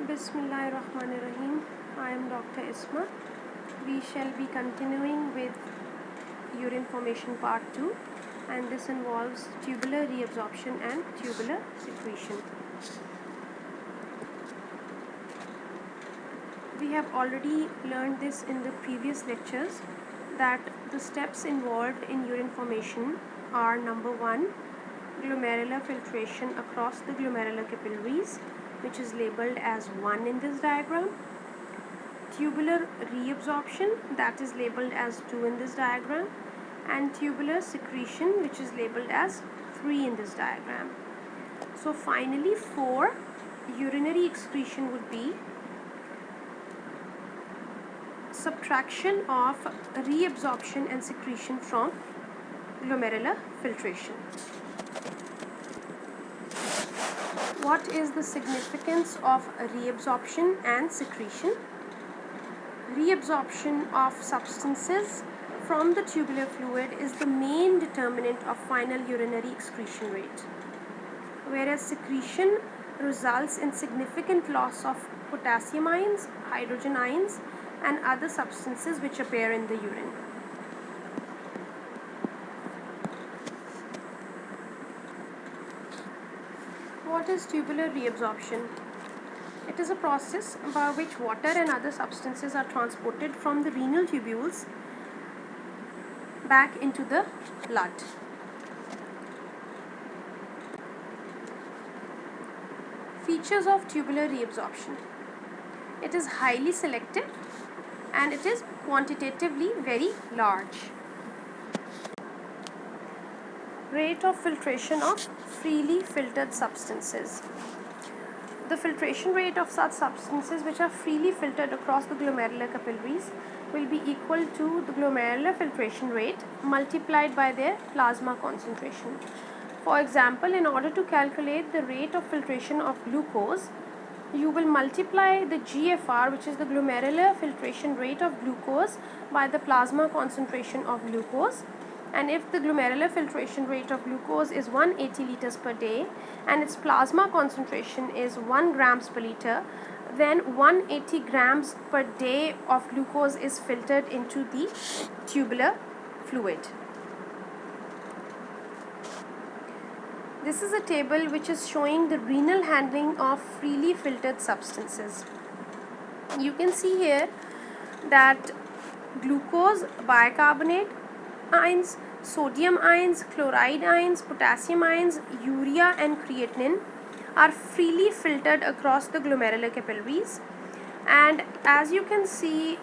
Bismillahirrahmanirrahim. I am Dr. Isma. We shall be continuing with urine formation part 2, and this involves tubular reabsorption and tubular secretion. We have already learned this in the previous lectures that the steps involved in urine formation are: number 1, glomerular filtration across the glomerular capillaries, which is labeled as 1 in this diagram; tubular reabsorption, that is labeled as 2 in this diagram; and tubular secretion, which is labeled as 3 in this diagram. So finally, for urinary excretion would be subtraction of reabsorption and secretion from glomerular filtration. What is the significance of reabsorption and secretion? Reabsorption of substances from the tubular fluid is the main determinant of final urinary excretion rate, whereas secretion results in significant loss of potassium ions, hydrogen ions, and other substances which appear in the urine. What is tubular reabsorption? It is a process by which water and other substances are transported from the renal tubules back into the blood. Features of tubular reabsorption: it is highly selective and it is quantitatively very large. Rate of filtration of freely filtered substances. The filtration rate of such substances which are freely filtered across the glomerular capillaries will be equal to the glomerular filtration rate multiplied by their plasma concentration. For example, in order to calculate the rate of filtration of glucose, you will multiply the GFR, which is the glomerular filtration rate of glucose, by the plasma concentration of glucose. And if the glomerular filtration rate of glucose is 180 liters per day and its plasma concentration is 1 grams per liter, then 180 grams per day of glucose is filtered into the tubular fluid. This is a table which is showing the renal handling of freely filtered substances. You can see here that glucose, bicarbonate ions, sodium ions, chloride ions, potassium ions, urea and creatinine are freely filtered across the glomerular capillaries. And as you can see,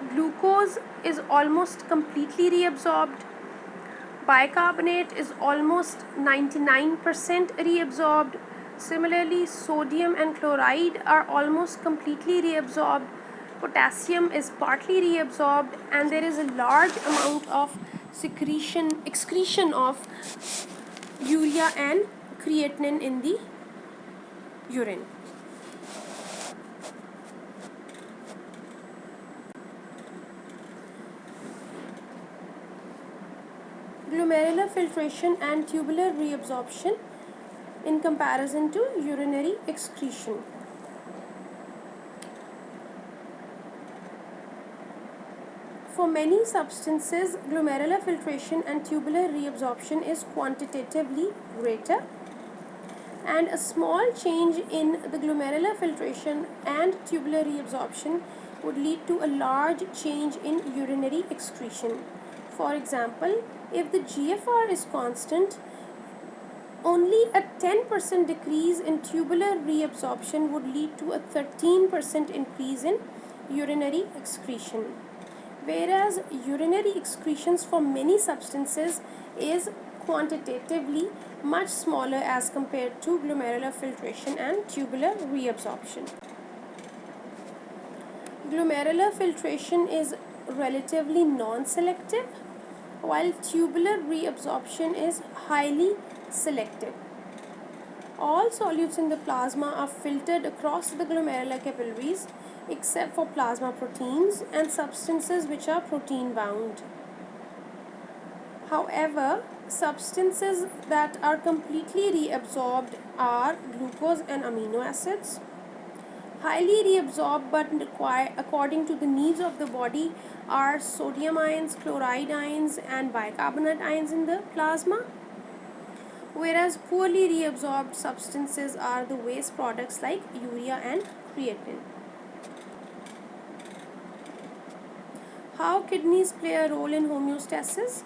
glucose is almost completely reabsorbed. Bicarbonate is almost 99% reabsorbed. Similarly, sodium and chloride are almost completely reabsorbed. Potassium is partly reabsorbed, and there is a large amount of excretion of urea and creatinine in the urine. Glomerular filtration and tubular reabsorption in comparison to urinary excretion. For many substances, glomerular filtration and tubular reabsorption is quantitatively greater, and a small change in the glomerular filtration and tubular reabsorption would lead to a large change in urinary excretion. For example, if the GFR is constant, only a 10% decrease in tubular reabsorption would lead to a 13% increase in urinary excretion, whereas urinary excretions for many substances is quantitatively much smaller as compared to glomerular filtration and tubular reabsorption. Glomerular filtration is relatively non-selective, while tubular reabsorption is highly selective. All solutes in the plasma are filtered across the glomerular capillaries except for plasma proteins and substances which are protein bound. However, substances that are completely reabsorbed are glucose and amino acids, Highly reabsorbed but require according to the needs of the body are sodium ions, chloride ions, and bicarbonate ions in the plasma, whereas poorly reabsorbed substances are the waste products like urea and creatine. How kidneys play a role in homeostasis?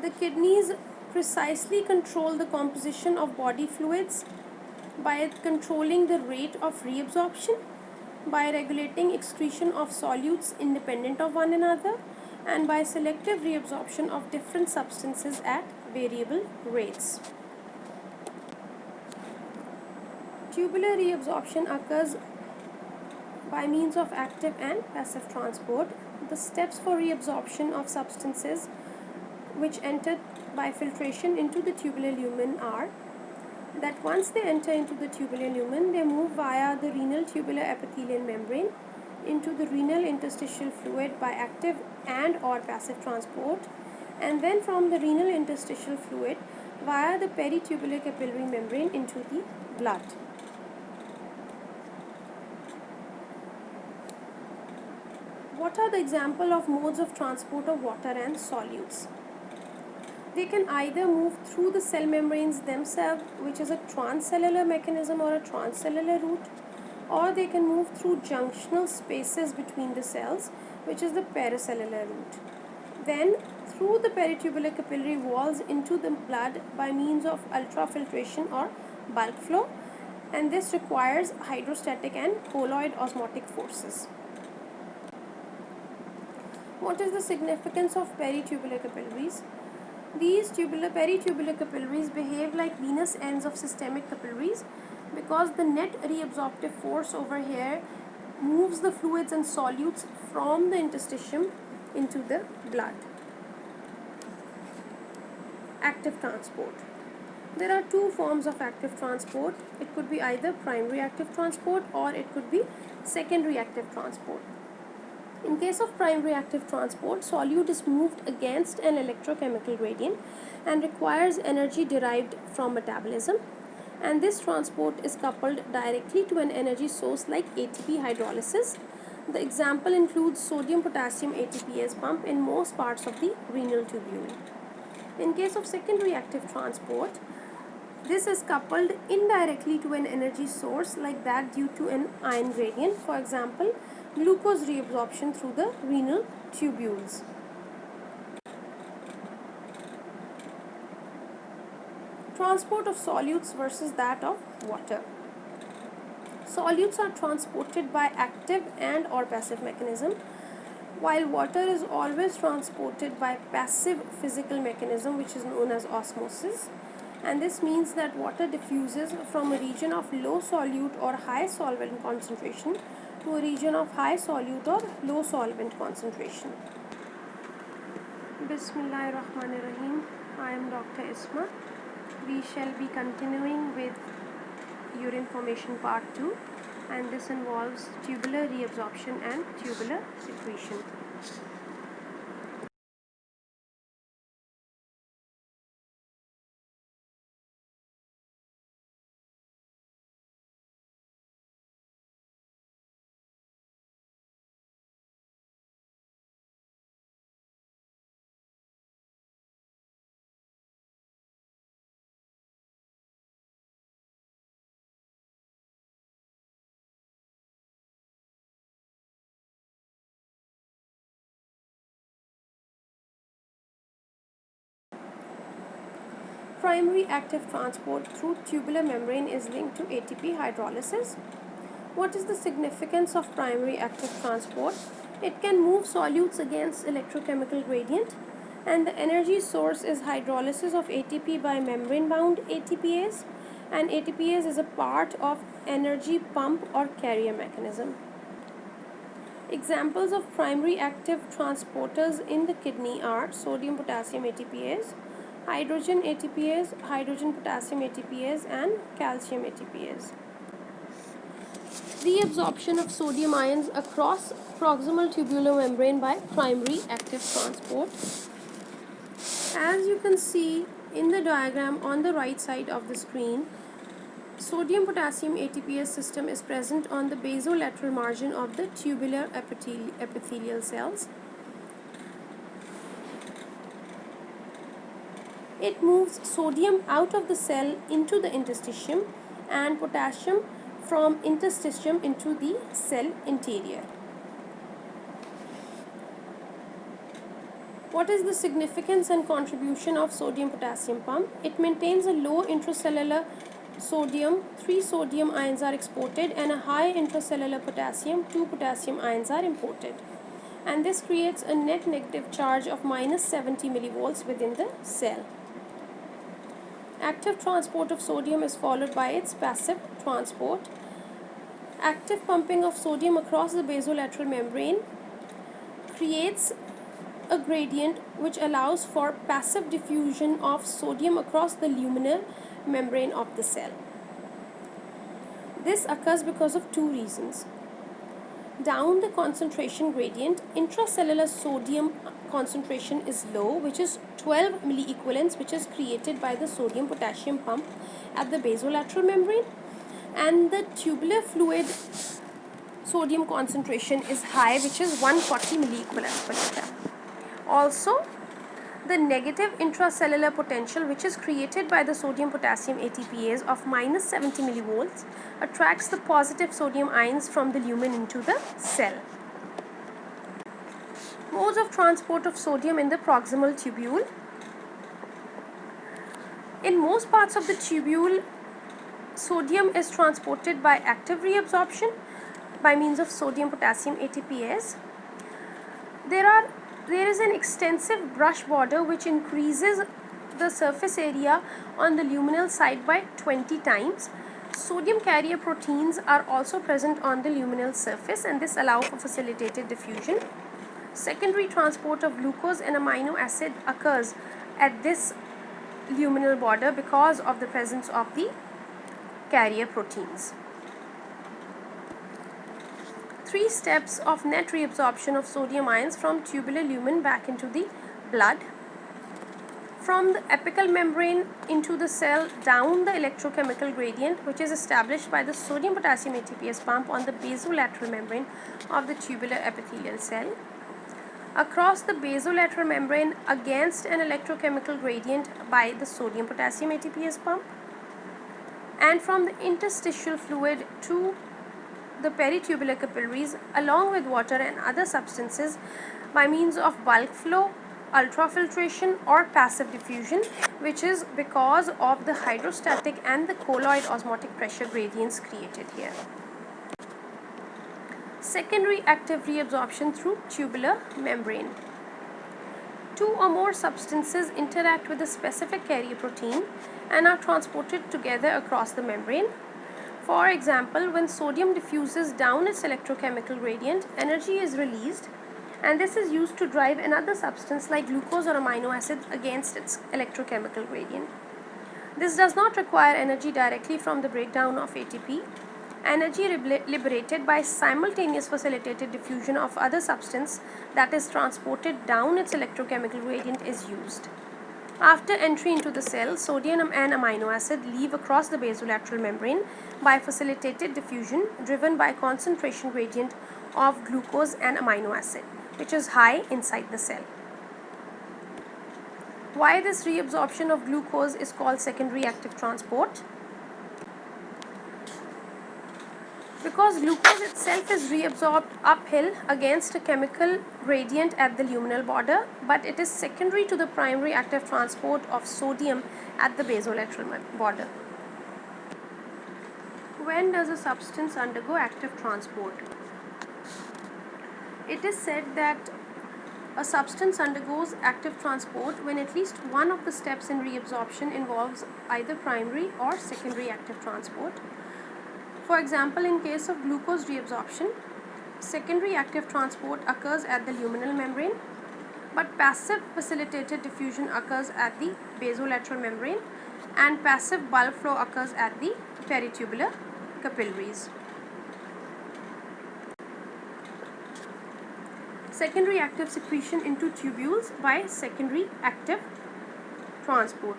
The kidneys precisely control the composition of body fluids by controlling the rate of reabsorption, by regulating excretion of solutes independent of one another, and by selective reabsorption of different substances at variable rates. Tubular reabsorption occurs by means of active and passive transport. The steps for reabsorption of substances which enter by filtration into the tubular lumen are that once they enter into the tubular lumen, they move via the renal tubular epithelial membrane into the renal interstitial fluid by active and or passive transport, and then from the renal interstitial fluid via the peritubular capillary membrane into the blood. What are the example of modes of transport of water and solutes? They can either move through the cell membranes themselves, which is a transcellular mechanism or a transcellular route, or they can move through junctional spaces between the cells, which is the pericellular route. Then through the peritubular capillary walls into the blood by means of ultrafiltration or bulk flow, and this requires hydrostatic and colloid osmotic forces. What is the significance of peritubular capillaries? These peritubular capillaries behave like venous ends of systemic capillaries because the net reabsorptive force over here moves the fluids and solutes from the interstitium into the blood. Active transport. There are two forms of active transport. It could be either primary active transport or it could be secondary active transport. In case of primary active transport, solute is moved against an electrochemical gradient and requires energy derived from metabolism, and this transport is coupled directly to an energy source like ATP hydrolysis. The example includes sodium-potassium ATPase pump in most parts of the renal tubule. In case of secondary active transport, this is coupled indirectly to an energy source like that due to an ion gradient, for example, glucose reabsorption through the renal tubules. Transport of solutes versus that of water. Solutes are transported by active and or passive mechanism, while water is always transported by passive physical mechanism, which is known as osmosis. And this means that water diffuses from a region of low solute or high solvent concentration to a region of high solute or low solvent concentration. Bismillahirrahmanirrahim. I am Dr. Isma. We shall be continuing with urine formation part 2, and this involves tubular reabsorption and tubular secretion. Primary active transport through tubular membrane is linked to ATP hydrolysis. What is the significance of primary active transport? It can move solutes against electrochemical gradient, and the energy source is hydrolysis of ATP by membrane-bound ATPase, and ATPase is a part of energy pump or carrier mechanism. Examples of primary active transporters in the kidney are sodium-potassium ATPase, hydrogen ATPase, hydrogen-potassium ATPase, and calcium ATPase. Reabsorption of sodium ions across proximal tubular membrane by primary active transport. As you can see in the diagram on the right side of the screen, sodium potassium ATPase system is present on the basolateral margin of the tubular epithelial cells. It moves sodium out of the cell into the interstitium and potassium from interstitium into the cell interior. What is the significance and contribution of sodium potassium pump? It maintains a low intracellular sodium, 3 sodium ions are exported, and a high intracellular potassium, 2 potassium ions are imported. And this creates a net negative charge of minus 70 millivolts within the cell. Active transport of sodium is followed by its passive transport. Active pumping of sodium across the basolateral membrane creates a gradient which allows for passive diffusion of sodium across the luminal membrane of the cell. This occurs because of two reasons. Down the concentration gradient, intracellular sodium concentration is low, which is 12 milliequivalents, which is created by the sodium potassium pump at the basolateral membrane, and the tubular fluid sodium concentration is high, which is 140 milliequivalents per liter. Also, the negative intracellular potential, which is created by the sodium potassium ATPase of minus 70 millivolts, attracts the positive sodium ions from the lumen into the cell. Modes of transport of sodium in the proximal tubule. In most parts of the tubule, sodium is transported by active reabsorption by means of sodium potassium ATPase. There is an extensive brush border which increases the surface area on the luminal side by 20 times. Sodium carrier proteins are also present on the luminal surface, and this allows for facilitated diffusion. Secondary transport of glucose and amino acid occurs at this luminal border because of the presence of the carrier proteins. 3 steps of net reabsorption of sodium ions from tubular lumen back into the blood. From the apical membrane into the cell down the electrochemical gradient, which is established by the sodium potassium ATPase pump on the basolateral membrane of the tubular epithelial cell. Across the basolateral membrane against an electrochemical gradient by the sodium potassium ATPase pump. And from the interstitial fluid to the peritubular capillaries along with water and other substances by means of bulk flow, ultrafiltration, or passive diffusion, which is because of the hydrostatic and the colloid osmotic pressure gradients created here. Secondary active reabsorption through tubular membrane. 2 or more substances interact with a specific carrier protein and are transported together across the membrane. For example, when sodium diffuses down its electrochemical gradient, energy is released, and this is used to drive another substance like glucose or amino acids against its electrochemical gradient. This does not require energy directly from the breakdown of ATP. Energy liberated by simultaneous facilitated diffusion of other substance that is transported down its electrochemical gradient is used. After entry into the cell, sodium and amino acid leave across the basolateral membrane by facilitated diffusion driven by concentration gradient of glucose and amino acid, which is high inside the cell. Why this reabsorption of glucose is called secondary active transport? Because glucose itself is reabsorbed uphill against a chemical gradient at the luminal border, but it is secondary to the primary active transport of sodium at the basolateral border. When does a substance undergo active transport? It is said that a substance undergoes active transport when at least one of the steps in reabsorption involves either primary or secondary active transport. For example, in case of glucose reabsorption, secondary active transport occurs at the luminal membrane, but passive facilitated diffusion occurs at the basolateral membrane, and passive bulk flow occurs at the peritubular capillaries. Secondary active secretion into tubules by secondary active transport.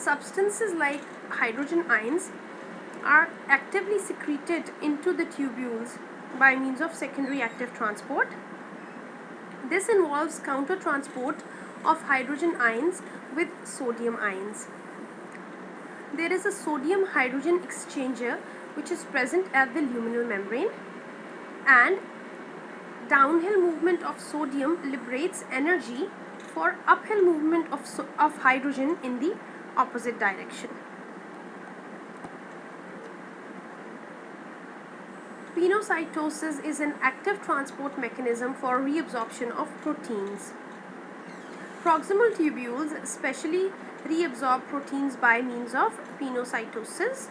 substances like hydrogen ions are actively secreted into the tubules by means of secondary active transport. This involves counter-transport of hydrogen ions with sodium ions. There is a sodium-hydrogen exchanger which is present at the luminal membrane, and downhill movement of sodium liberates energy for uphill movement of hydrogen in the opposite direction. Pinocytosis is an active transport mechanism for reabsorption of proteins. Proximal tubules especially reabsorb proteins by means of pinocytosis.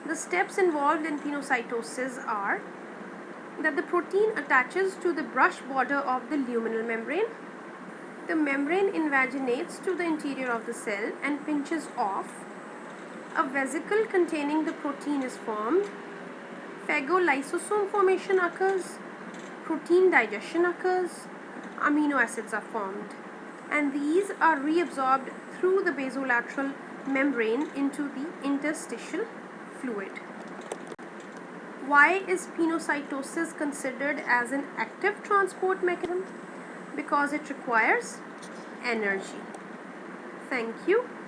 The steps involved in pinocytosis are that the protein attaches to the brush border of the luminal membrane. The membrane invaginates to the interior of the cell and pinches off. A vesicle containing the protein is formed. Phagolysosome formation occurs. Protein digestion occurs. Amino acids are formed, and these are reabsorbed through the basolateral membrane into the interstitial fluid. Why is pinocytosis considered as an active transport mechanism? Because it requires energy. Thank you.